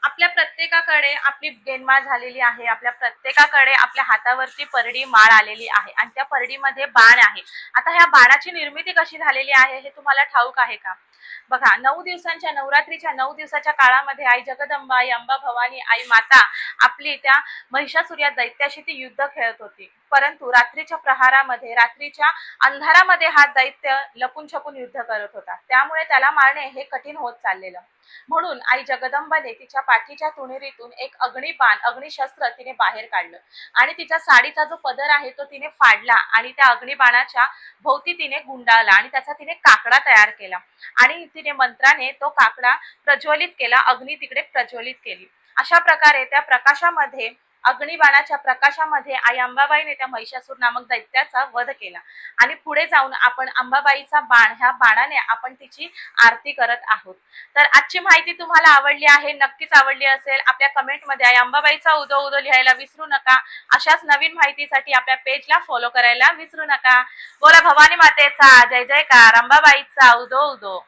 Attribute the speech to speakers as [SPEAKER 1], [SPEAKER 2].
[SPEAKER 1] आपल्या प्रत्येकाकडे आपली गेनमाळ झालेली आहे. आपल्या प्रत्येकाकडे आपल्या हातावरती परडी माळ आलेली आहे आणि त्या परडीमध्ये बाण आहे. आता ह्या बाणाची निर्मिती कशी झालेली आहे हे तुम्हाला ठाऊक आहे का? बघा, 9 दिवसांच्या नवरात्रीच्या 9 दिवसाच्या काळामध्ये आई जगदंबा, आई अंबा भवानी, आई माता आपली त्या महिषासुर या दैत्याशी ती युद्ध खेळत होती. परंतु रात्रीच्या प्रहारामध्ये, रात्रीच्या अंधारामध्ये हा दैत्य लपून छपून युद्ध करत होता. त्यामुळे त्याला मारणे हे कठीण होत चाललेलं. म्हणून आई जगदंबाने तिच्या पाठीच्या तुणीरीतून एक अग्निबाण, अग्निशस्त्र तिने बाहेर काढलं आणि तिच्या साडीचा जो पदर आहे तो तिने फाडला आणि त्या अग्निबाणाच्या भोवती तिने गुंडाळला आणि त्याचा तिने काकडा तयार केला आणि तिने मंत्राने तो काकडा प्रज्वलित केला, अग्नी तिकडे प्रज्वलित केली. अशा प्रकारे त्या प्रकाशामध्ये, अग्निबाणाच्या प्रकाशामध्ये आई अंबाबाईने त्या महिषासूर नामक दैत्याचा वध केला आणि पुढे जाऊन आपण अंबाबाईचा बाण, ह्या बाणाने आपण तिची आरती करत आहोत. तर आजची माहिती तुम्हाला आवडली आहे, नक्कीच आवडली असेल. आपल्या कमेंटमध्ये आई अंबाबाईचा उदो उदो लिहायला विसरू नका. अशाच नवीन माहितीसाठी आपल्या पेजला फॉलो करायला विसरू नका. बोला भवानी मातेचा जय जयकार, अंबाबाईचा उदो उदो.